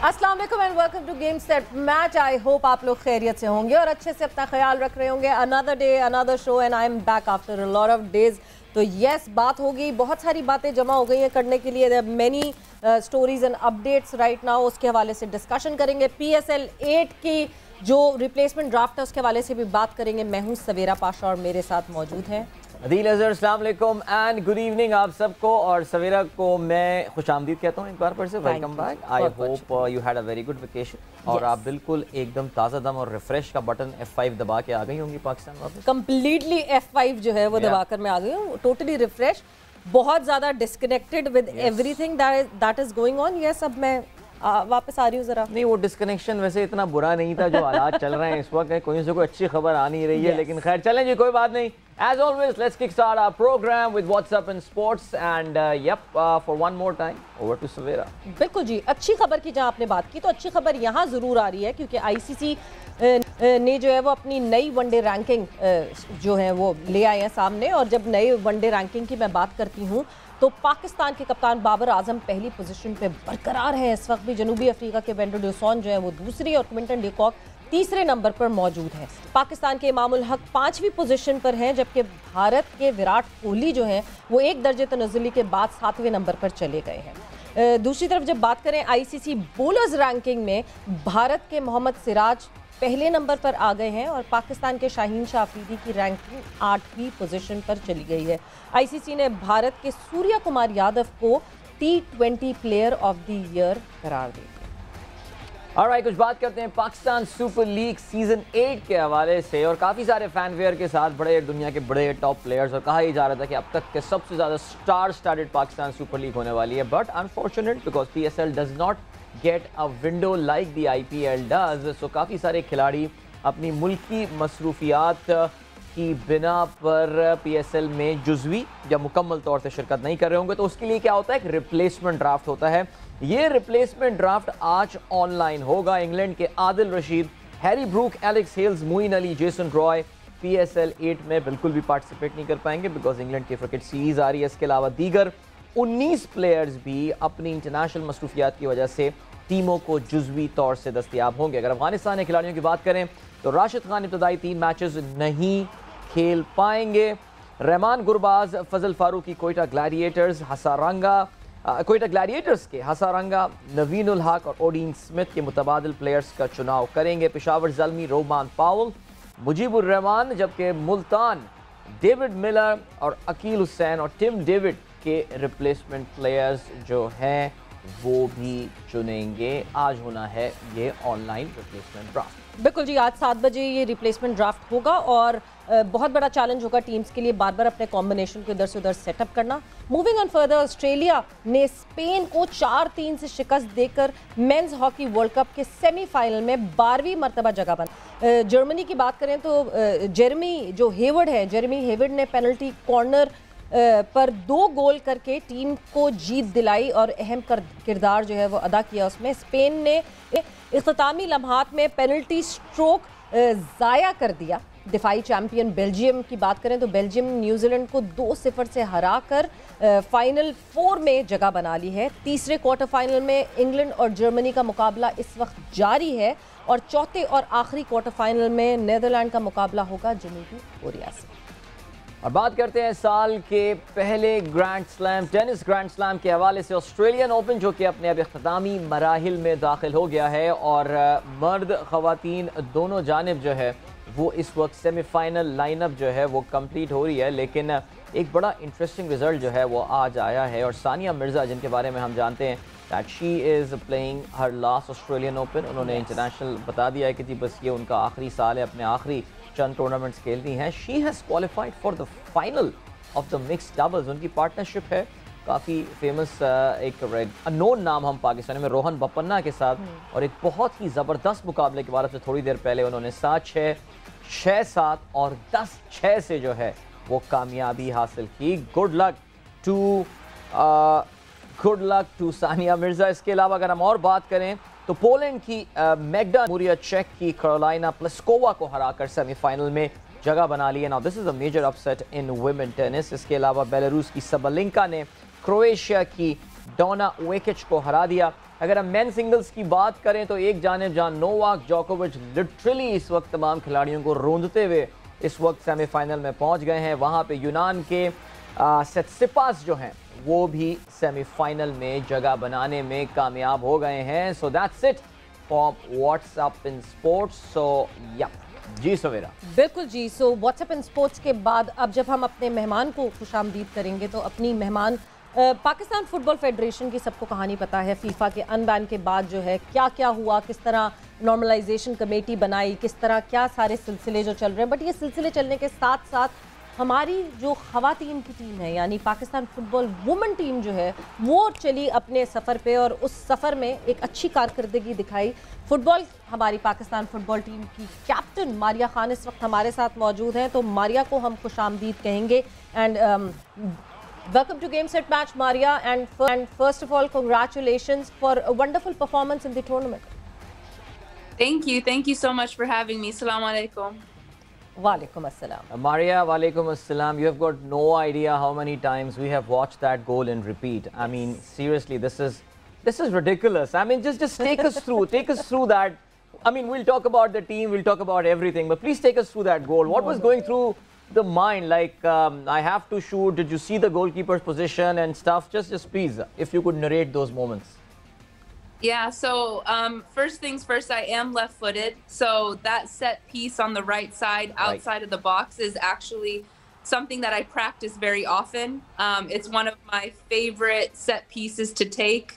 अस्सलाम वालेकुम and welcome to game set match. I hope आप लोग खैरियत से होंगे और अच्छे से अपना ख्याल रख रहे होंगे। Another day another show and I am back after a lot of days. तो यस, बात होगी, बहुत सारी बातें जमा हो गई हैं करने के लिए। There many stories and updates right now. उसके हवाले से डिस्कशन करेंगे। PSL 8 की जो रिप्लेसमेंट ड्राफ्ट है उसके हवाले से भी बात करेंगे। मैं हूँ सवेरा पाशा और मेरे साथ मौजूद हैं अदील अज़हर। अस्सलाम वालेकुम एंड गुड इवनिंग आप सबको। और सवेरा को मैं खुशामदीद कहता हूँ एक बार फिर से। Welcome back. I hope you had a very good vacation और आप बिल्कुल एकदम ताज़ा दम और रिफ्रेश का बटन F5 दबा के आ गई होंगी पाकिस्तान वापस। कंप्लीटली F5 जो है वो दबाकर मैं आ गई हूँ, टोटली रिफ्रेश, बहुत ज़्यादा disconnected with everything that is going on. Yes, अब मैं वापस आ रही हूँ जरा। नहीं, वो डिस्कनेक्शन वैसे इतना बुरा नहीं था जो हालात चल रहे हैं इस वक्त। कोई से कोई अच्छी खबर आ नहीं रही है, लेकिन खैर चलें जी, कोई बात नहीं। As always, let's kickstart our program with what's up in sports and for one more time over to Sawera। बिल्कुल जी, अच्छी खबर की जहां आपने बात की तो अच्छी खबर यहां जरूर आ रही है क्योंकि ICC ने जो है वो अपनी नई वनडे रैंकिंग जो है वो ले आए हैं सामने। और जब नई वनडे रैंकिंग की मैं बात करती हूँ तो पाकिस्तान के कप्तान बाबर आजम पहली पोजीशन पे बरकरार है इस वक्त भी। जनूबी अफ्रीका के वेंडो डिसॉन जो है वो दूसरी और क्विंटन डी कॉक तीसरे नंबर पर मौजूद है। पाकिस्तान के इमामुल हक 5वीं पोजीशन पर हैं, जबकि भारत के विराट कोहली जो हैं वो एक दर्जे तनज़्ज़ुली के बाद 7वें नंबर पर चले गए हैं। दूसरी तरफ जब बात करें ICC बोलर्स रैंकिंग में, भारत के मोहम्मद सिराज पहले नंबर पर आ गए हैं और पाकिस्तान के शाहीन शाह अफरीदी की रैंकिंग 8वीं पोजीशन पर चली गई है। ICC ने भारत के सूर्या कुमार यादव को T20 player of the year करार दिया। ऑलराइट, कुछ बात करते हैं पाकिस्तान सुपर लीग सीजन 8 के हवाले से और काफ़ी सारे फैनवेयर के साथ बड़े दुनिया के बड़े टॉप प्लेयर्स। और कहा ही जा रहा था कि अब तक के सबसे ज़्यादा star studded Pakistan super league होने वाली है, but unfortunate because PSL does not get a window like the IPL does. So काफ़ी सारे खिलाड़ी अपनी मुल्की मसरूफियात की बिना पर PSL में जुज़वी या मुकम्मल तौर से शिरकत नहीं कर रहे होंगे। तो उसके लिए क्या होता है, एक रिप्लेसमेंट ड्राफ्ट होता है। ये रिप्लेसमेंट ड्राफ्ट आज ऑनलाइन होगा। इंग्लैंड के Adil Rashid, Harry Brook, Alex Hales, Moeen Ali, Jason Roy PSL 8 में बिल्कुल भी पार्टिसिपेट नहीं कर पाएंगे बिकॉज इंग्लैंड की क्रिकेट सीरीज़ आ रही है। इसके अलावा दीगर 19 प्लेयर्स भी अपनी इंटरनेशनल मसरूफियात की वजह से टीमों को जुज़वी तौर से दस्तयाब होंगे। अगर अफगानिस्तान के खिलाड़ियों की बात करें तो राशिद खान इब्तदाई 3 मैचेस नहीं खेल पाएंगे। रहमान गुरबाज, फजल फारूकी कोयटा ग्लैडिएटर्स, कोयटा ग्लैडिएटर्स के हसारंगा, नवीन उल हक और ओडीन स्मिथ के मुतबादिल प्लेयर्स का चुनाव करेंगे। पेशावर जल्मी, रोमान पाउल, मुजीबुर रहमान, जबकि मुल्तान डेविड मिलर और अकील हुसैन और टिम डेविड के रिप्लेसमेंट प्लेयर्स जो हैं वो भी चुनेंगे। आज होना है ये ऑनलाइन रिप्लेसमेंट ड्राफ्ट। बिल्कुल जी, आज 7 बजे ये रिप्लेसमेंट ड्राफ्ट होगा और बहुत बड़ा चैलेंज होगा टीम्स के लिए बार बार अपने कॉम्बिनेशन को इधर से उधर सेटअप करना। मूविंग ऑन फर्दर, ऑस्ट्रेलिया ने स्पेन को 4-3 से शिकस्त देकर मेंस हॉकी वर्ल्ड कप के सेमीफाइनल में 12वीं मरतबा जगह बना। जर्मनी की बात करें तो जेरेमी हेवर्ड ने पेनल्टी कॉर्नर पर 2 गोल करके टीम को जीत दिलाई और अहम किरदार जो है वो अदा किया उसमें। स्पेन ने इख्तितामी लम्हात में पेनल्टी स्ट्रोक ज़ाया कर दिया। दिफाई चैंपियन बेल्जियम की बात करें तो बेल्जियम न्यूजीलैंड को 2-0 से हराकर फाइनल 4 में जगह बना ली है। तीसरे क्वार्टर फाइनल में इंग्लैंड और जर्मनी का मुकाबला इस वक्त जारी है और चौथे और आखिरी क्वार्टर फाइनल में नीदरलैंड का मुकाबला होगा जनूबी कोरिया से। और बात करते हैं साल के पहले grand slam, tennis grand slam के हवाले से। ऑस्ट्रेलियन ओपन जो कि अपने अब इख्तितामी मराहिल में दाखिल हो गया है और मर्द ख़वातीन दोनों जानिब जो है वो इस वक्त सेमीफाइनल लाइनअप जो है वो कंप्लीट हो रही है। लेकिन एक बड़ा इंटरेस्टिंग रिजल्ट जो है वो आज आया है और सानिया मिर्ज़ा, जिनके बारे में हम जानते हैं that she is playing her last Australian open, उन्होंने इंटरनेशनल बता दिया है कि जी बस ये उनका आखिरी साल है, अपने आखिरी चंद टूर्नामेंट्स खेलती हैं। She has qualified for the final of the mixed doubles. उनकी पार्टनरशिप है काफ़ी फेमस, एक अननोन नाम हम पाकिस्तानी में, रोहन बपन्ना के साथ। और एक बहुत ही ज़बरदस्त मुकाबले के बाद से थोड़ी देर पहले उन्होंने 7-6, 6-7 और 10-6 से जो है वो कामयाबी हासिल की। Good luck to Sania Mirza. इसके अलावा अगर हम और बात करें तो पोलैंड की मैग्डा मुरिया, चेक की कैरोलिना प्लिस्कोवा को हराकर सेमीफाइनल में जगह बना ली है। Now this is a major upset in women tennis. इसके अलावा बेलारूस की सबलिंका ने क्रोएशिया की डोना वेकिच को हरा दिया। अगर हम मेन सिंगल्स की बात करें तो एक जानिब जहां नोवाक जोकोविच लिटरली इस वक्त तमाम खिलाड़ियों को रोंदते हुए इस वक्त सेमीफाइनल में पहुंच गए हैं, वहां पे यूनान के सिपास जो हैं वो भी सेमीफाइनल में जगह बनाने में कामयाब हो गए हैं। So that's it for what's up in sports. So या जी सवेरा, बिल्कुल जी। सो व्हाट्सएप इन स्पोर्ट्स के बाद अब जब हम अपने मेहमान को खुशामदीद करेंगे तो अपनी मेहमान पाकिस्तान फुटबॉल फेडरेशन की सबको कहानी पता है। फीफा के अनबैन के बाद जो है क्या क्या हुआ, किस तरह नॉर्मलाइजेशन कमेटी बनाई, किस तरह क्या सारे सिलसिले जो चल रहे हैं। बट ये सिलसिले चलने के साथ साथ हमारी जो ख़वातीन की टीम है यानी पाकिस्तान फुटबॉल वुमेन टीम जो है वो चली अपने सफ़र पे और उस सफ़र में एक अच्छी कारकर्दगी दिखाई। फुटबॉल हमारी पाकिस्तान फुटबॉल टीम की कैप्टन मारिया खान इस वक्त हमारे साथ मौजूद हैं, तो मारिया को हम खुशामदीद कहेंगे। And welcome to Game Set Match, Maria, and first of all, congratulations for a wonderful performance in the tournament. Thank you so much for having me. Assalamu alaikum. Walaikum assalam. Maria, walaikum assalam. You have got no idea how many times we have watched that goal in repeat. I mean, seriously, this is ridiculous. I mean, just take us through that. I mean, we'll talk about the team, we'll talk about everything, but please take us through that goal. What was going through the mind? Like, I have to shoot. Did you see the goalkeeper's position and stuff? Just please, if you could narrate those moments. Yeah, so first things first, I am left-footed. So that set piece on the right side, outside of the box, is actually something that I practice very often. It's one of my favorite set pieces to take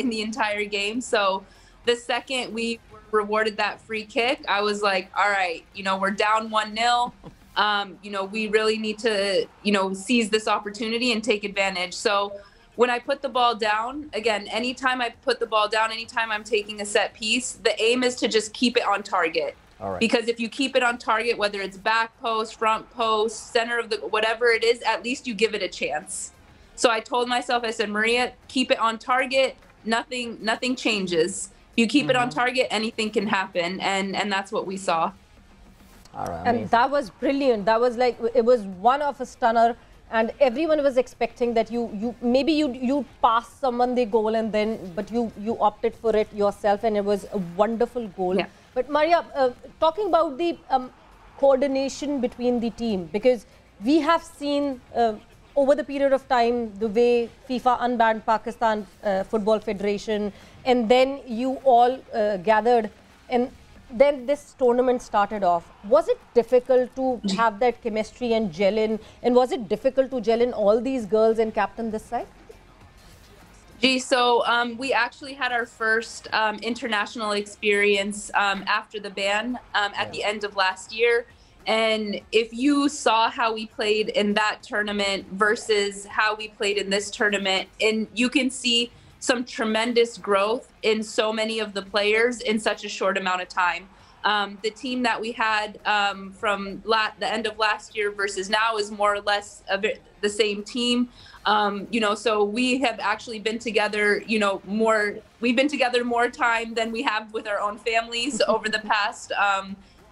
in the entire game. So the second we were rewarded that free kick, I was like, all right, we're down 1-0. We really need to, seize this opportunity and take advantage. So when I put the ball down, again, anytime I put the ball down, anytime I'm taking a set piece, the aim is to just keep it on target. All right. Because if you keep it on target, whether it's back post, front post, center of the, whatever it is, at least you give it a chance. So I told myself, I said, Maria, keep it on target. Nothing changes. If you keep it on target, anything can happen. And that's what we saw. All right. And that was brilliant. That was like, it was one of a stunner. And everyone was expecting that you pass someone the goal and then, but you opted for it yourself, and it was a wonderful goal. Yeah. But Maria, talking about the coordination between the team, because we have seen over the period of time the way FIFA unbanned Pakistan Football Federation, and then you all gathered and then this tournament started off. Was it difficult to have that chemistry and gel in? And was it difficult to gel in all these girls and captain this side? So we actually had our first international experience after the ban at the end of last year. And if you saw how we played in that tournament versus how we played in this tournament, and you can see some tremendous growth in so many of the players in such a short amount of time. The team that we had from the end of last year versus now is more or less the same team. So we have actually been together, we've been together more time than we have with our own families over the past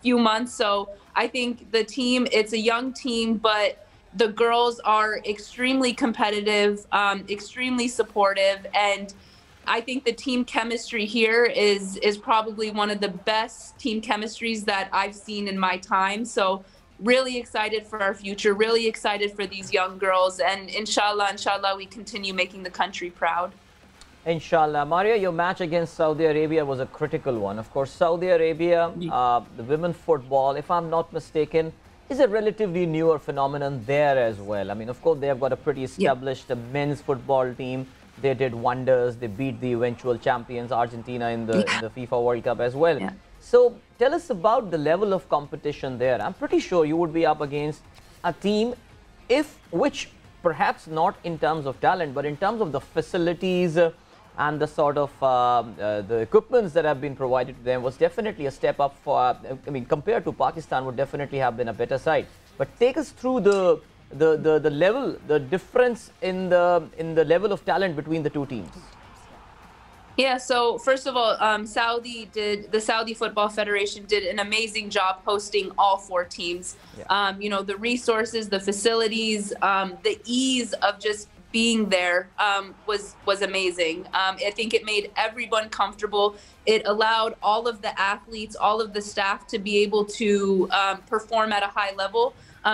few months. So I think the team, it's a young team, but the girls are extremely competitive, extremely supportive, and I think the team chemistry here is probably one of the best team chemistries that I've seen in my time. So really excited for our future, really excited for these young girls, and inshallah, we continue making the country proud. Inshallah. Maria, your match against Saudi Arabia was a critical one. Of course, Saudi Arabia, the women football, if I'm not mistaken, is a relatively newer phenomenon there as well. I mean, of course, they have got a pretty established men's football team. They did wonders. They beat the eventual champions, Argentina, in the FIFA World Cup as well. So tell us about the level of competition there. I'm pretty sure you would be up against a team, which perhaps not in terms of talent, but in terms of the facilities and the sort of the equipments that have been provided to them was definitely a step up for, I mean, compared to Pakistan would definitely have been a better side. But take us through the level, the difference in the level of talent between the two teams. Yeah, so first of all, the Saudi Football Federation did an amazing job hosting all four teams. The resources, the facilities, the ease of just being there was amazing. I think it made everyone comfortable. It allowed all of the athletes, all of the staff to be able to perform at a high level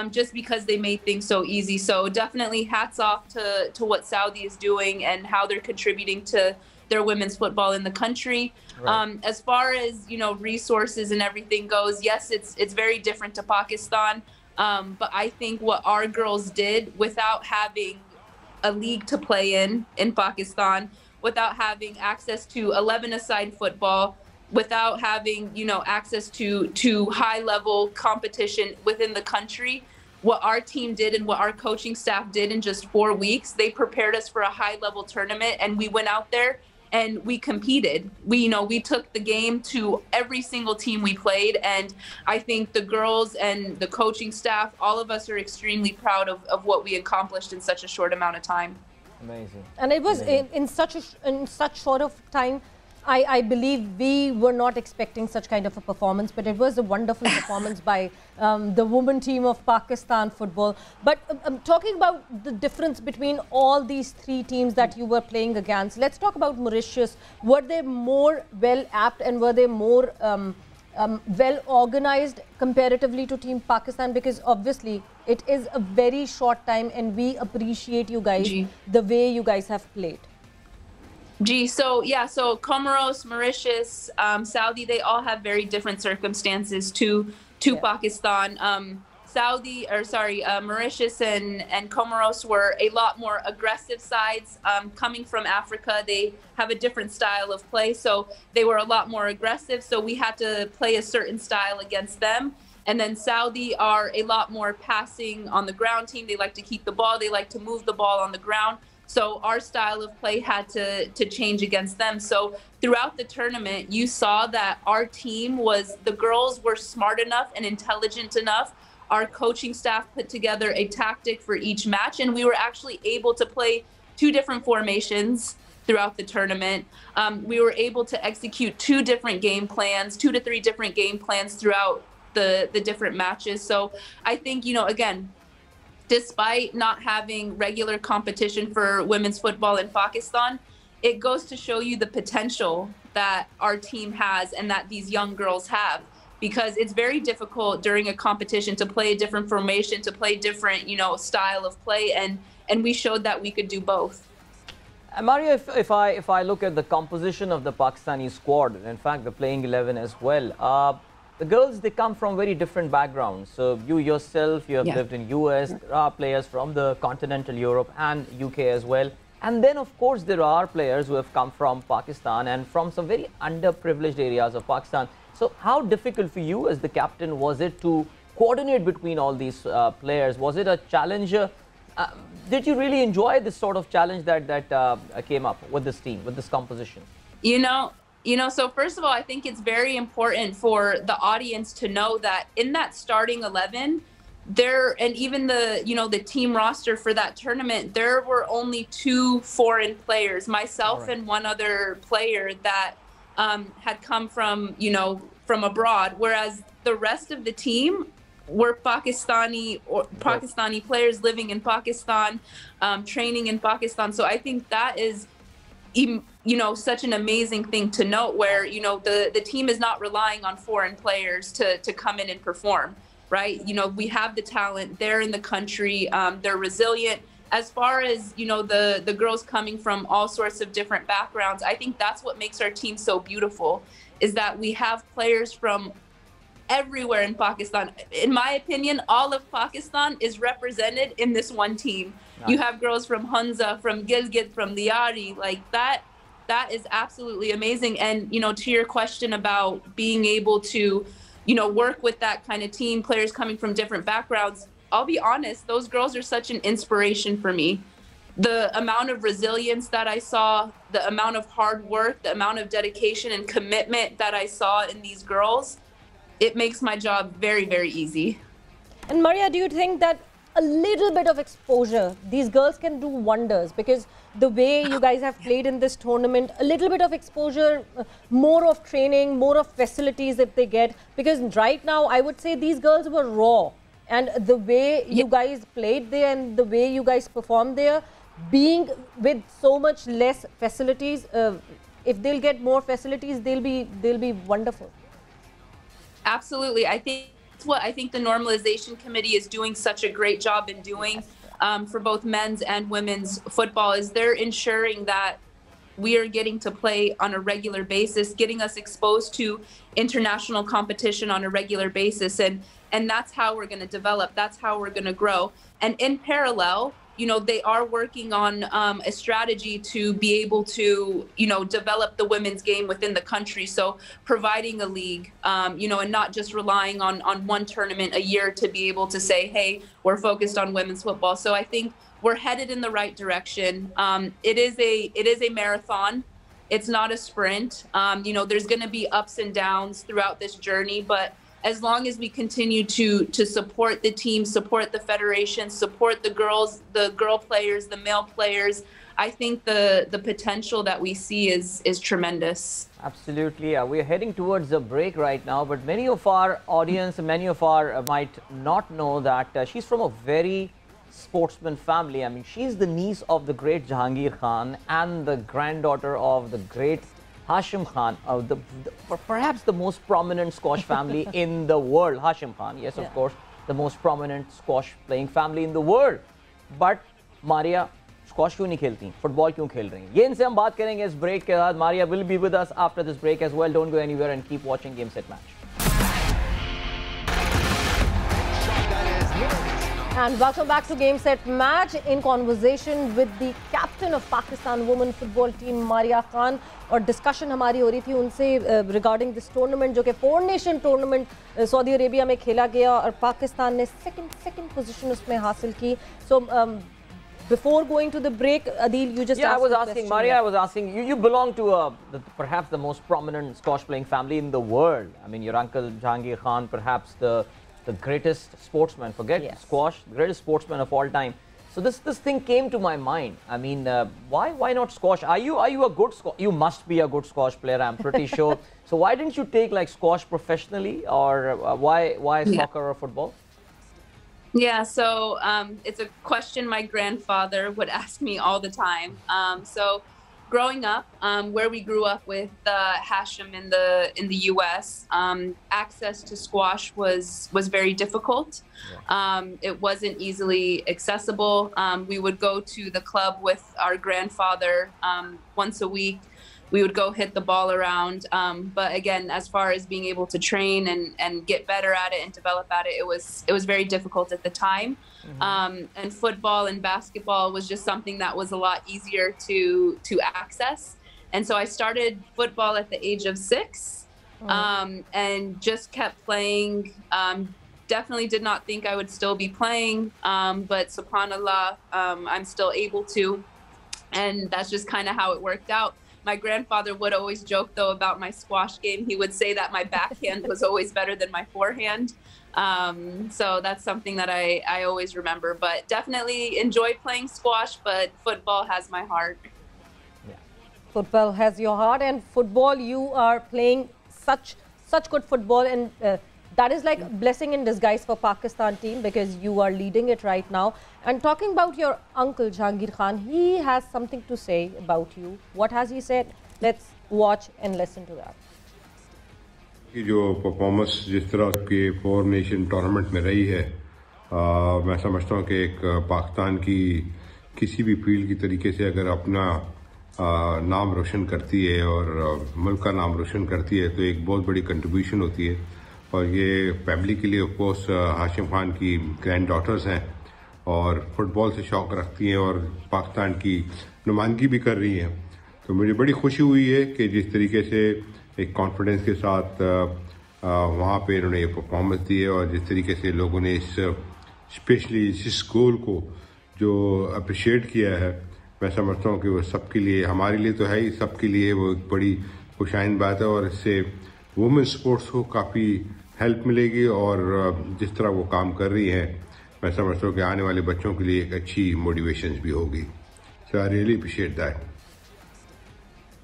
just because they made things so easy. So definitely hats off to what Saudi is doing and how they're contributing to their women's football in the country. Right. As far as, you know, resources and everything goes, yes, it's very different to Pakistan. But I think what our girls did without having a league to play in Pakistan, without having access to 11-a-side football, without having, you know, access to high-level competition within the country, what our team did and what our coaching staff did in just 4 weeks, they prepared us for a high-level tournament, and we went out there and we competed. We took the game to every single team we played, and I think the girls and the coaching staff, all of us are extremely proud of what we accomplished in such a short amount of time. Amazing. And it was in such short of time. I believe we were not expecting such kind of a performance, but it was a wonderful performance by the women team of Pakistan football. But talking about the difference between all these three teams that you were playing against, let's talk about Mauritius. Were they more well apt and were they more well organized comparatively to Team Pakistan? Because obviously it is a very short time and we appreciate you guys, the way you guys have played. So Comoros, Mauritius, Saudi, they all have very different circumstances to Pakistan. Mauritius and Comoros were a lot more aggressive sides. Coming from Africa, they have a different style of play, so they were a lot more aggressive, so we had to play a certain style against them. And then Saudi are a lot more passing on the ground team. They like to keep the ball, they like to move the ball on the ground. So our style of play had to change against them. So throughout the tournament, you saw that our team the girls were smart enough and intelligent enough. Our coaching staff put together a tactic for each match, and we were actually able to play 2 different formations throughout the tournament. We were able to execute 2 different game plans, 2 to 3 different game plans throughout the different matches. So I think, you know, again, despite not having regular competition for women's football in Pakistan, it goes to show you the potential that our team has and that these young girls have, because it's very difficult during a competition to play a different formation, to play different, you know, style of play, and we showed that we could do both. Mario, if I look at the composition of the Pakistani squad, and in fact the playing 11 as well, the girls, they come from very different backgrounds. So you yourself, you have lived in US, there are players from the continental Europe and UK as well. And then of course there are players who have come from Pakistan and from some very underprivileged areas of Pakistan. So how difficult for you as the captain was it to coordinate between all these players? Was it a challenge? Did you really enjoy this sort of challenge that came up with this team, with this composition? So first of all, I think it's very important for the audience to know that in that starting 11, and even the team roster for that tournament, there were only 2 foreign players, myself and one other player that had come from abroad, whereas the rest of the team were Pakistani players living in Pakistan, training in Pakistan. So I think that is such an amazing thing to note, where, the team is not relying on foreign players to come in and perform, right? We have the talent, they're in the country, they're resilient. As far as, the girls coming from all sorts of different backgrounds, I think that's what makes our team so beautiful, is that we have players from everywhere in Pakistan. In my opinion, all of Pakistan is represented in this one team. Nice. You have girls from Hunza, from Gilgit, from Liari, like that is absolutely amazing. And, to your question about being able to, work with that kind of team, players coming from different backgrounds, I'll be honest, those girls are such an inspiration for me. The amount of resilience that I saw, the amount of hard work, the amount of dedication and commitment that I saw in these girls, it makes my job very, very easy. And Maria, do you think that a little bit of exposure, these girls can do wonders? Because the way you guys have played in this tournament, a little bit of exposure, more of training, more of facilities that they get. Because right now, I would say these girls were raw. and the way you guys played there and the way you guys performed there, being with so much less facilities, if they'll get more facilities, they'll be wonderful. Absolutely. I think that's what I think the normalization committee is doing such a great job in doing for both men's and women's football, is they're ensuring that we are getting to play on a regular basis, getting us exposed to international competition on a regular basis. And that's how we're going to develop. That's how we're going to grow. And in parallel, you know, they are working on a strategy to be able to, you know, develop the women's game within the country. So providing a league, you know, and not just relying on one tournament a year to be able to say, hey, we're focused on women's football. So I think we're headed in the right direction. It is a marathon. It's not a sprint. You know, there's going to be ups and downs throughout this journey, but as long as we continue to support the team, support the federation, support the girl players, the male players, I think the potential that we see is tremendous. Absolutely. We're heading towards a break right now, but many of our audience, many of our might not know that she's from a very sportsman family. I mean, she's the niece of the great Jahangir Khan and the granddaughter of the great Hashim Khan, perhaps the most prominent squash family in the world. Hashim Khan, yes, of course, the most prominent squash playing family in the world. But Maria, squash क्यों नहीं खेलती, football क्यों खेल रही हैं? ये इनसे हम बात करेंगे इस break के बाद. Maria will be with us after this break as well. Don't go anywhere and keep watching Game Set Match. And welcome back to Game Set Match, in conversation with the captain of Pakistan women football team, Maria Khan. और discussion हमारी हो रही थी उनसे regarding this tournament, जो कि 4 nation tournament Saudi Arabia में खेला गया और पाकिस्तान ने सेकंड पोजीशन उसमें हासिल की. सो before going to the break, Adeel, you just I was asking Maria, I was asking you belong to perhaps the most prominent squash playing family in the world. I mean, your uncle Jahangir Khan, perhaps the greatest sportsman, forget squash, the greatest sportsman of all time. So this thing came to my mind. I mean, why not squash? Are you a good squash? You must be a good squash player, I'm pretty sure. So why didn't you take like squash professionally, or why soccer or football? Yeah, so it's a question my grandfather would ask me all the time. So growing up, where we grew up with Hashim in the U.S., access to squash was very difficult. It wasn't easily accessible. We would go to the club with our grandfather once a week. We would go hit the ball around. But again, as far as being able to train and get better at it and develop at it, it was very difficult at the time. And football and basketball was just something that was a lot easier to access. And so I started football at the age of 6 and just kept playing. Definitely did not think I would still be playing, but subhanAllah, I'm still able to. And that's just kind of how it worked out. My grandfather would always joke, though, about my squash game. He would say that my backhand was always better than my forehand. So that's something that I always remember. But definitely enjoy playing squash, but football has my heart. Yeah. Football has your heart, and football, you are playing such good football, and that is like a blessing in disguise for Pakistan team, because you are leading it right now. And talking about your uncle Jahangir Khan, he has something to say about you. What has he said? Let's watch and listen to that. कि जो performance जिस तरह के 4 nation tournament में रही है, मैं समझता हूँ कि एक पाकिस्तान की किसी भी फील्ड की तरीके से अगर अपना नाम रोशन करती है और मुल्क का नाम रोशन करती है, तो एक बहुत बड़ी कंट्रीब्यूशन होती है. और ये फैमिली के लिए ऑफ कोर्स हाशिम खान की ग्रैंड डॉटर्स हैं और फुटबॉल से शौक़ रखती हैं और पाकिस्तान की नुमाइंदगी भी कर रही हैं. तो मुझे बड़ी खुशी हुई है कि जिस तरीके से एक कॉन्फिडेंस के साथ वहाँ पे इन्होंने ये परफॉर्मेंस दी है, और जिस तरीके से लोगों ने स्पेशली इस गोल को जो अप्रिशिएट किया है, मैं समझता हूँ कि वो सबके लिए, हमारे लिए तो है ही, सबके लिए वो एक बड़ी खुशाइंद बात है. और इससे वुमेन स्पोर्ट्स को काफ़ी हेल्प मिलेगी, और जिस तरह वो काम कर रही हैं, मैं समझता हूँ कि आने वाले बच्चों के लिए एक अच्छी मोटिवेशन भी होगी. So I really appreciate that.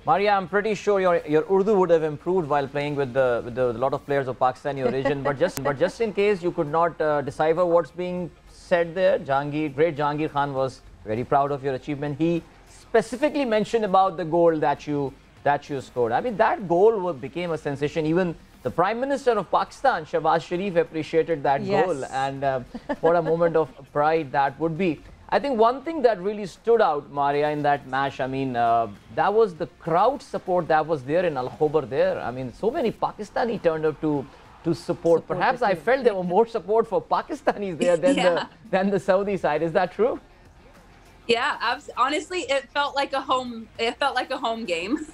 Maria, I'm pretty sure your Urdu would have improved while playing with the lot of players of Pakistani origin. but just in case you could not decipher what's being said there, great Jahangir Khan was very proud of your achievement. He specifically mentioned about the goal that you scored. I mean, that goal became a sensation. Even the Prime Minister of Pakistan, Shehbaz Sharif, appreciated that goal, and what a moment of pride that would be. I think one thing that really stood out, Maria, in that match, I mean, that was the crowd support that was there in Al Khobar there. I mean, so many Pakistani turned up to support. Perhaps I felt there were more support for Pakistanis there than the Saudi side. Is that true? Yeah, honestly, it felt like a home. It felt like a home game.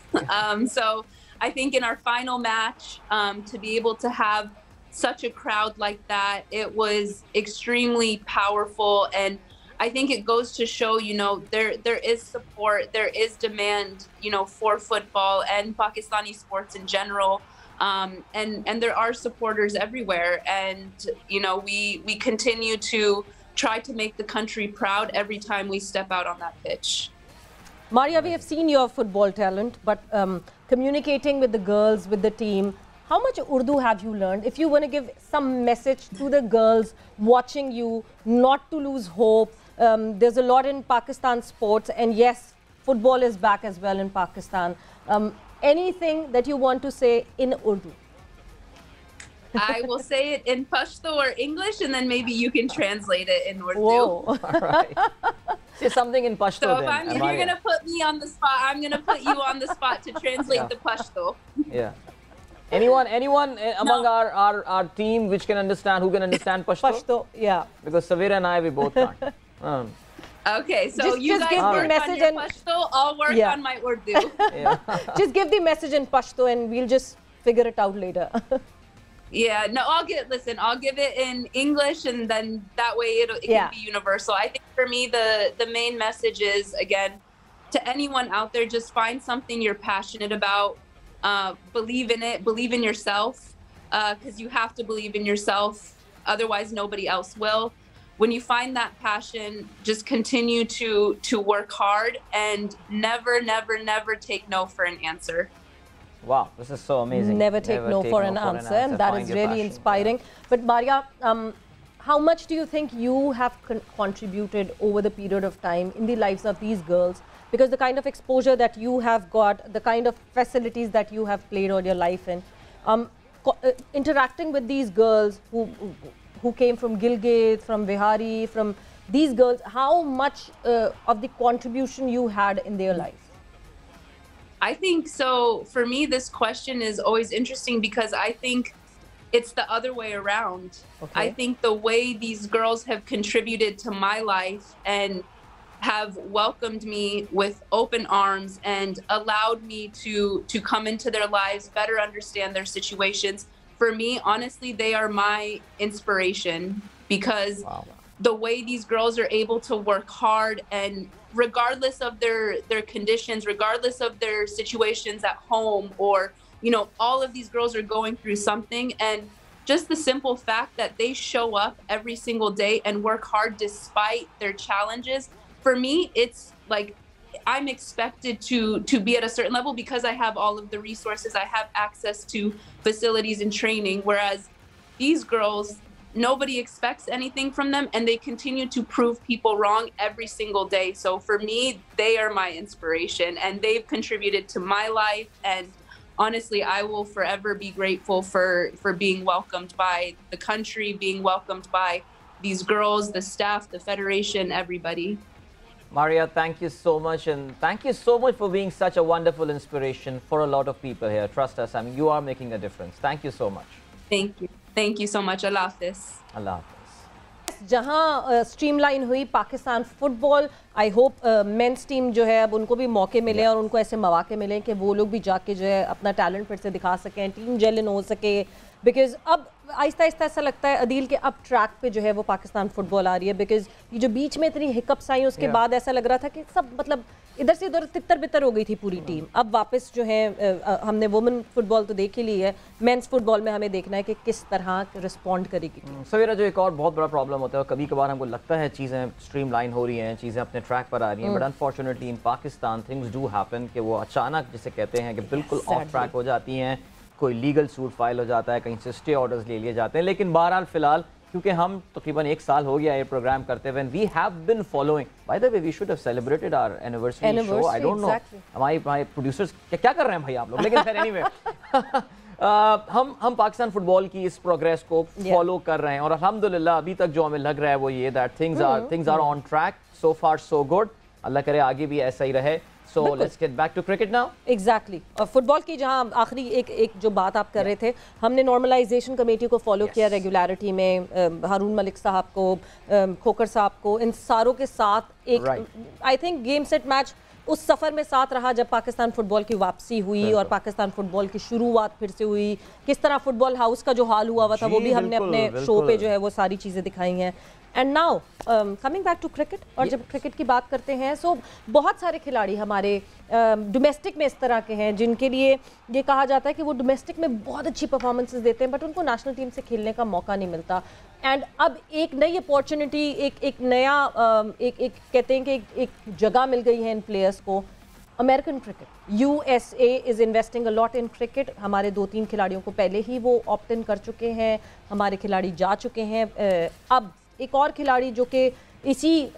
So I think in our final match, to be able to have such a crowd like that, it was extremely powerful. And I think it goes to show, you know, there is support, there is demand, you know, for football and Pakistani sports in general. And there are supporters everywhere. And, you know, we continue to try to make the country proud every time we step out on that pitch. Maria, we have seen your football talent, but communicating with the girls, with the team, how much Urdu have you learned? If you want to give some message to the girls watching you, not to lose hope. There's a lot in Pakistan sports, and yes, football is back as well in Pakistan. Anything that you want to say in Urdu? I will say it in Pashto or English, and then maybe you can translate it in Urdu. Whoa. All right. Say something in Pashto. So then, if you're going to put me on the spot, I'm going to put you on the spot to translate the Pashto. Yeah. Anyone among our team who can understand Pashto? Pashto, yeah. Because Sawera and I, we both can't. Okay, so you just guys give work the message on your Pashto, I'll work on my Urdu. Just give the message in Pashto and we'll just figure it out later. Yeah, no, I'll give it in English, and then that way it can be universal. I think for me, the main message is, again, to anyone out there, just find something you're passionate about, believe in it, believe in yourself, because you have to believe in yourself, otherwise nobody else will. When you find that passion, just continue to work hard and never take no for an answer. Wow, this is so amazing. Never take no for an answer, and that is really inspiring. But Maria, how much do you think you have contributed over the period of time in the lives of these girls? Because the kind of exposure that you have got, the kind of facilities that you have played all your life in, interacting with these girls who came from Gilgit, from Bihari, from these girls, how much of the contribution you had in their life? I think so. For me, this question is always interesting because I think it's the other way around. Okay. I think the way these girls have contributed to my life and have welcomed me with open arms and allowed me to come into their lives, better understand their situations. For me, honestly, they are my inspiration because the way these girls are able to work hard, and regardless of their conditions, regardless of their situations at home, or, you know, all of these girls are going through something, and just the simple fact that they show up every single day and work hard despite their challenges, for me, it's like I'm expected to be at a certain level because I have all of the resources, I have access to facilities and training, whereas these girls, nobody expects anything from them, and they continue to prove people wrong every single day. So for me, they are my inspiration, and they've contributed to my life. And honestly, I will forever be grateful for being welcomed by the country, being welcomed by these girls, the staff, the federation, everybody. Maria, thank you so much, and thank you so much for being such a wonderful inspiration for a lot of people here. Trust us, I mean, you are making a difference. Thank you so much. Thank you. Thank you so much. Allah Hafiz. Allah Hafiz. जहाँ streamline हुई Pakistan football, I hope men's team जो है अब उनको भी मौके मिले और उनको ऐसे मौके मिले कि वो लोग भी जाके जो है अपना टैलेंट फिर से दिखा सकें, टीम जेलन हो सके, बिकॉज अब आहिस्ता आहिस्ता ऐसा लगता है अदील के अब ट्रैक पे जो है वो पाकिस्तान फुटबॉल आ रही है, बिकॉज ये जो बीच में इतनी हिकअप्स आई उसके बाद ऐसा लग रहा था कि सब मतलब इधर से उधर तितर बितर हो गई थी पूरी टीम। अब वापस जो है हमने वुमेन फुटबॉल तो देख ही ली है, मेंस फुटबॉल में हमें देखना है कि किस तरह रिस्पॉन्ड करेगी। सवेरा जो एक और बहुत बड़ा प्रॉब्लम होता है, कभी कभार हमको लगता है चीज़ें स्ट्रीमलाइन हो रही हैं, चीज़ें अपने ट्रैक पर आ रही हैं, but unfortunately in Pakistan things do happen कि वो अचानक जिसे कहते हैं कि बिल्कुल ऑफ ट्रैक हो जाती हैं, कोई लीगल सूट फाइल हो जाता है, कहीं से स्टे ऑर्डर्स ले लिए जाते हैं। लेकिन बहरहाल फिलहाल क्योंकि हम तकरीबन 1 साल हो गया ये प्रोग्राम करते हुए, we have been following, by the way we should have celebrated our anniversary show. I don't know हमारे प्रोड्यूसर्स क्या कर रहे हैं भाई आप लोग, लेकिन एनीवे हम पाकिस्तान फुटबॉल की इस प्रोग्रेस को फॉलो कर रहे हैं और अल्हम्दुलिल्लाह अभी तक जो हमें लग रहा है वो ये that things are on track, so far so good. Allah करे आगे भी ऐसा ही रहे। So let's get back to cricket now. Exactly. और फुटबॉल की जहाँ आखिरी एक जो बात आप कर रहे थे, हमने नॉर्मलाइजेशन कमेटी को फॉलो किया रेगुलरिटी में, हारून मलिक साहब को, खोकर साहब को, इन सारों के साथ एक I think game set match उस सफ़र में साथ रहा जब पाकिस्तान फुटबॉल की वापसी हुई और पाकिस्तान फुटबॉल की शुरुआत फिर से हुई। किस तरह फुटबॉल हाउस का जो हाल हुआ था वो भी हमने अपने शो पे जो है वो सारी चीज़ें दिखाई हैं। And now coming back to cricket, और जब क्रिकेट की बात करते हैं सो बहुत सारे खिलाड़ी हमारे डोमेस्टिक में इस तरह के हैं जिनके लिए ये कहा जाता है कि वो डोमेस्टिक में बहुत अच्छी परफॉर्मेंसेस देते हैं बट उनको नेशनल टीम से खेलने का मौका नहीं मिलता। एंड अब एक नई अपॉर्चुनिटी, एक नया एक कहते हैं कि एक जगह मिल गई है इन प्लेयर्स को। American cricket, USA is investing a lot in cricket. हमारे 2-3 खिलाड़ियों को पहले ही वो ऑप्ट इन कर चुके हैं, हमारे खिलाड़ी जा चुके हैं। अब एक और खिलाड़ी जो कि इसी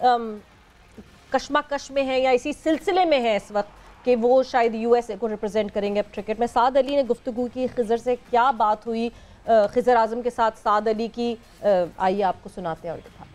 कश्मकश में है या इसी सिलसिले में है इस वक्त कि वो शायद USA को रिप्रेजेंट करेंगे अब क्रिकेट में। साद अली ने गुफ्तगू की, खिज़र से क्या बात हुई, खिज़र आज़म के साथ साद अली की, आइए आपको सुनाते हैं और दिखाते हैं।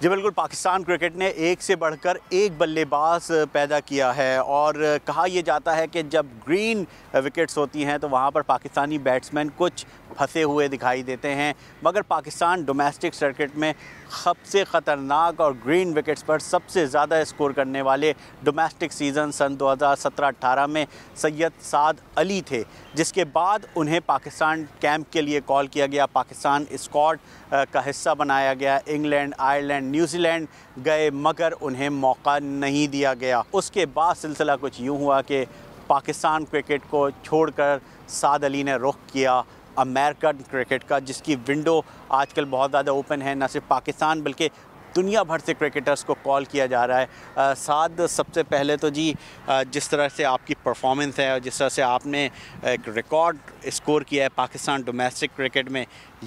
जी बिल्कुल, पाकिस्तान क्रिकेट ने एक से बढ़कर एक बल्लेबाज पैदा किया है और कहा यह जाता है कि जब ग्रीन विकेट्स होती हैं तो वहाँ पर पाकिस्तानी बैट्समैन कुछ फंसे हुए दिखाई देते हैं, मगर पाकिस्तान डोमेस्टिक सर्किट में सबसे ख़तरनाक और ग्रीन विकेट्स पर सबसे ज़्यादा स्कोर करने वाले डोमेस्टिक सीज़न सन 2017-18 में सैयद साद अली थे, जिसके बाद उन्हें पाकिस्तान कैंप के लिए कॉल किया गया, पाकिस्तान स्क्वाड का हिस्सा बनाया गया, इंग्लैंड, आयरलैंड, न्यूजीलैंड गए मगर उन्हें मौका नहीं दिया गया। उसके बाद सिलसिला कुछ यूँ हुआ कि पाकिस्तान क्रिकेट को छोड़कर साद अली ने रुख किया अमेरिकन क्रिकेट का, जिसकी विंडो आजकल बहुत ज़्यादा ओपन है। न सिर्फ पाकिस्तान बल्कि दुनिया भर से क्रिकेटर्स को कॉल किया जा रहा है। साद, सबसे पहले तो जी जिस तरह से आपकी परफॉर्मेंस है और जिस तरह से आपने एक रिकॉर्ड स्कोर किया है पाकिस्तान डोमेस्टिक क्रिकेट में,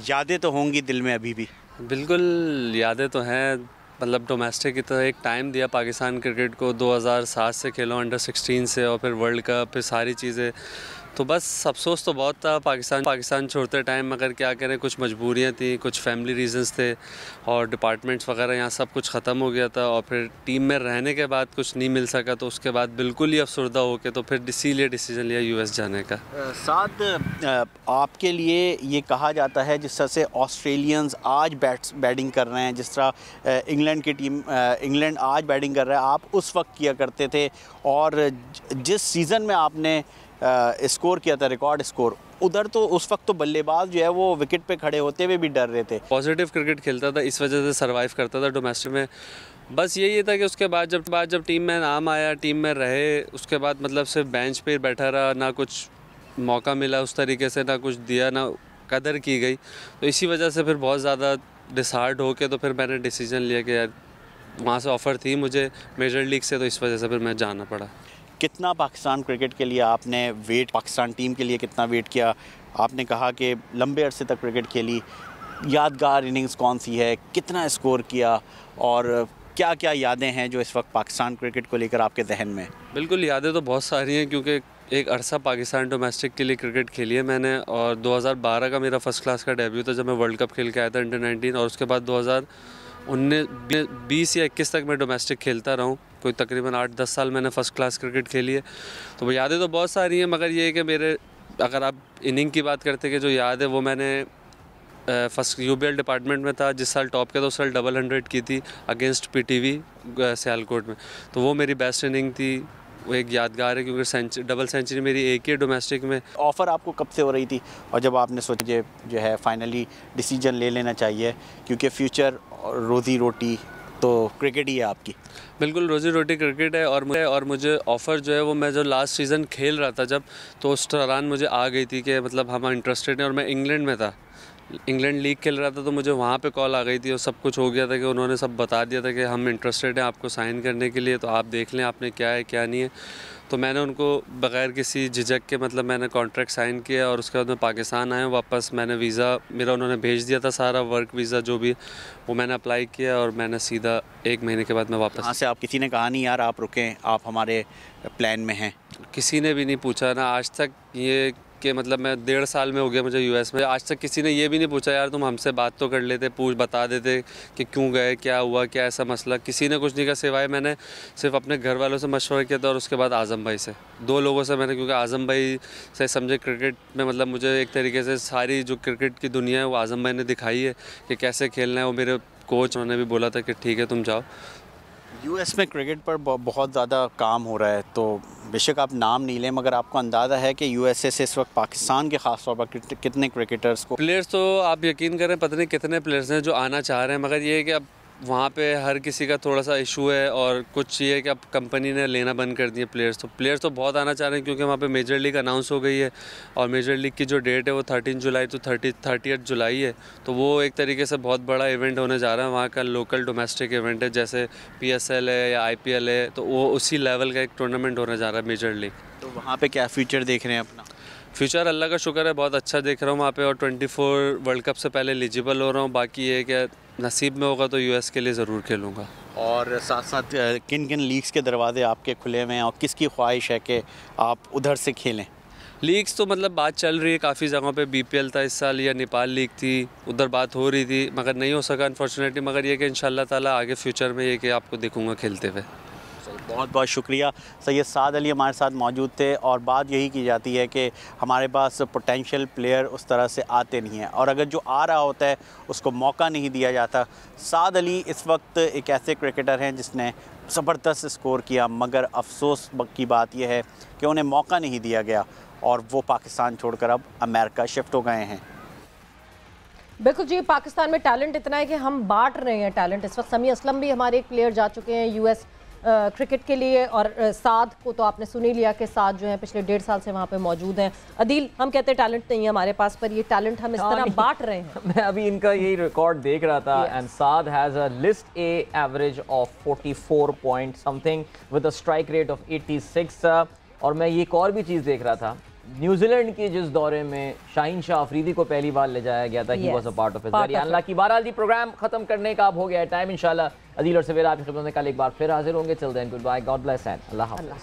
यादें तो होंगी दिल में अभी भी? बिल्कुल यादें तो हैं, मतलब डोमेस्टिक की तरह एक टाइम दिया पाकिस्तान क्रिकेट को, 2007 से खेलो, अंडर 16 से, और फिर वर्ल्ड कप, फिर सारी चीज़ें। तो बस अफसोस तो बहुत था पाकिस्तान छोड़ते टाइम, मगर क्या करें, कुछ मजबूरियां थी, कुछ फैमिली रीजंस थे और डिपार्टमेंट्स वगैरह यहाँ सब कुछ ख़त्म हो गया था, और फिर टीम में रहने के बाद कुछ नहीं मिल सका, तो उसके बाद बिल्कुल ही अफसरदा हो के तो फिर इसीलिए डिसीजन लिया US जाने का। साथ आपके लिए ये कहा जाता है जिस तरह से ऑस्ट्रेलियंस आज बैटिंग कर रहे हैं, जिस तरह इंग्लैंड की टीम इंग्लैंड आज बैटिंग कर रहा है, आप उस वक्त किया करते थे, और जिस सीज़न में आपने स्कोर किया था रिकॉर्ड स्कोर, उधर तो उस वक्त तो बल्लेबाज जो है वो विकेट पे खड़े होते हुए भी डर रहे थे। पॉजिटिव क्रिकेट खेलता था, इस वजह से सरवाइव करता था डोमेस्टिक में। बस यही था कि उसके बाद जब टीम में नाम आया, टीम में रहे, उसके बाद मतलब सिर्फ बेंच पे बैठा रहा, ना कुछ मौका मिला उस तरीके से, ना कुछ दिया, ना कदर की गई, तो इसी वजह से फिर बहुत ज़्यादा डिसहार्ड हो के तो फिर मैंने डिसीजन लिया कि यार वहाँ से ऑफ़र थी मुझे मेजर लीग से, तो इस वजह से फिर मैं जाना पड़ा। कितना पाकिस्तान क्रिकेट के लिए आपने वेट, पाकिस्तान टीम के लिए कितना वेट किया? आपने कहा कि लंबे अरसे तक क्रिकेट खेली, यादगार इनिंग्स कौन सी है, कितना स्कोर किया, और क्या क्या यादें हैं जो इस वक्त पाकिस्तान क्रिकेट को लेकर आपके जहन में? बिल्कुल, यादें तो बहुत सारी हैं, क्योंकि एक अरसा पाकिस्तान डोमेस्टिक के लिए क्रिकेट खेली है मैंने, और 2012 का मेरा फर्स्ट क्लास का डेब्यू था जब मैं वर्ल्ड कप खेल के आया था अंडर 19, और उसके बाद 2019-20 या 21 तक मैं डोमेस्टिक खेलता रहा हूँ, कोई तकरीबन 8-10 साल मैंने फ़र्स्ट क्लास क्रिकेट खेली है। तो वो यादें तो बहुत सारी हैं, मगर ये है कि मेरे, अगर आप इनिंग की बात करते कि जो याद है वो मैंने फर्स्ट UBL डिपार्टमेंट में था, जिस साल टॉप किया था उस साल डबल 100 की थी अगेंस्ट PTV सियालकोट में, तो वो मेरी बेस्ट इनिंग थी। वो एक यादगार है, क्योंकि डबल सेंचुरी मेरी एक ही डोमेस्टिक में। ऑफ़र आपको कब से हो रही थी और जब आपने सोचा जो है फाइनली डिसीजन ले लेना चाहिए, क्योंकि फ्यूचर रोज़ी रोटी तो क्रिकेट ही है आपकी? बिल्कुल, रोज़ी रोटी क्रिकेट है। और मुझे ऑफ़र जो है वो मैं जो लास्ट सीज़न खेल रहा था जब, तो उस दौरान मुझे आ गई थी कि मतलब हम इंटरेस्टेड हैं, और मैं इंग्लैंड में था, इंग्लैंड लीग खेल रहा था, तो मुझे वहाँ पे कॉल आ गई थी और सब कुछ हो गया था कि उन्होंने सब बता दिया था कि हम इंटरेस्टेड हैं आपको साइन करने के लिए, तो आप देख लें आपने क्या है क्या नहीं है। तो मैंने उनको बग़ैर किसी झिझक के मतलब मैंने कॉन्ट्रैक्ट साइन किया, और उसके बाद मैं पाकिस्तान आया वापस। मैंने वीज़ा मेरा उन्होंने भेज दिया था सारा, वर्क वीज़ा जो भी, वो मैंने अप्लाई किया और मैंने सीधा 1 महीने के बाद मैं वापस। यहाँ से आप किसी ने कहा नहीं यार आप रुकें, आप हमारे प्लान में हैं? किसी ने भी नहीं पूछा ना आज तक, ये कि मतलब मैं 1.5 साल में हो गया मुझे यूएस में, आज तक किसी ने ये भी नहीं पूछा यार तुम हमसे बात तो कर लेते, बता देते कि क्यों गए, क्या हुआ, क्या ऐसा मसला। किसी ने कुछ नहीं कहा, सिवाय मैंने सिर्फ अपने घर वालों से मशवरा किया था और उसके बाद आज़म भाई से, 2 लोगों से मैंने, क्योंकि आज़म भाई से समझे क्रिकेट में मतलब मुझे एक तरीके से सारी जो क्रिकेट की दुनिया है वो आज़म भाई ने दिखाई है कि कैसे खेलना है। वो मेरे कोच, उन्होंने भी बोला था कि ठीक है तुम जाओ। यूएस में क्रिकेट पर बहुत ज़्यादा काम हो रहा है, तो बेशक आप नाम नहीं लें, मगर आपको अंदाज़ा है कि यूएसए से इस वक्त पाकिस्तान के ख़ास तौर पर कितने क्रिकेटर्स को? प्लेयर्स तो आप यकीन करें पता नहीं कितने प्लेयर्स हैं जो आना चाह रहे हैं, मगर ये है कि अब वहाँ पे हर किसी का थोड़ा सा इशू है, और कुछ ये है कि अब कंपनी ने लेना बंद कर दिए प्लेयर्स। तो प्लेयर्स तो बहुत आना चाह रहे हैं, क्योंकि वहाँ पे मेजर लीग अनाउंस हो गई है, और मेजर लीग की जो डेट है वो 13 जुलाई तो 30 जुलाई है। तो वो एक तरीके से बहुत बड़ा इवेंट होने जा रहा है, वहाँ का लोकल डोमेस्टिक इवेंट है, जैसे PSL है या IPL है, तो वो उसी लेवल का एक टूर्नामेंट होने जा रहा है मेजर लीग। तो वहाँ पर क्या फ्यूचर देख रहे हैं अपना? फ्यूचर अल्लाह का शुक्र है बहुत अच्छा देख रहा हूँ वहाँ पे, और 24 वर्ल्ड कप से पहले एलिजिबल हो रहा हूँ। बाकी ये कि नसीब में होगा तो US के लिए ज़रूर खेलूँगा। और साथ साथ किन किन लीग्स के दरवाजे आपके खुले हुए हैं और किसकी ख्वाहिश है कि आप उधर से खेलें? लीग्स तो मतलब बात चल रही है काफ़ी जगहों पे, BPL था इस साल, या नेपाल लीग थी, उधर बात हो रही थी, मगर नहीं हो सका अनफॉर्चुनेटली। मगर ये कि इंशाल्लाह ताला आगे फ्यूचर में ये कि आपको देखूँगा खेलते हुए। बहुत बहुत शुक्रिया। सैयद साद अली हमारे साथ मौजूद थे, और बात यही की जाती है कि हमारे पास पोटेंशियल प्लेयर उस तरह से आते नहीं हैं, और अगर जो आ रहा होता है उसको मौका नहीं दिया जाता। साद अली इस वक्त एक ऐसे क्रिकेटर हैं जिसने ज़बरदस्त स्कोर किया, मगर अफसोस की बात यह है कि उन्हें मौका नहीं दिया गया, और वो पाकिस्तान छोड़कर अब अमेरिका शिफ्ट हो गए हैं। बिल्कुल जी, पाकिस्तान में टैलेंट इतना है कि हम बांट रहे हैं टैलेंट। इस वक्त समी असलम भी हमारे एक प्लेयर जा चुके हैं US क्रिकेट के लिए, और साद को तो आपने सुन ही लिया कि साद जो है पिछले 1.5 साल से वहाँ पे मौजूद हैं। अदील, हम कहते हैं टैलेंट नहीं है हमारे पास, पर ये टैलेंट हम इस तरह बांट रहे हैं। मैं अभी इनका यही रिकॉर्ड देख रहा था, and Saad has a list A average of 44 point something with a strike rate of 86। और मैं ये एक और भी चीज़ देख रहा था, न्यूजीलैंड के जिस दौरे में शाहीन शाह अफरीदी को पहली बार ले जाया गया था, he was a part of it. Allah की बहरहाल जी, प्रोग्राम खत्म करने का अब हो गया है टाइम। इंशाल्लाह अदील और सवेरा आपकी खिदमत में कल एक बार फिर हाजिर होंगे। Till then goodbye, God bless and Allah हाफ़िज़।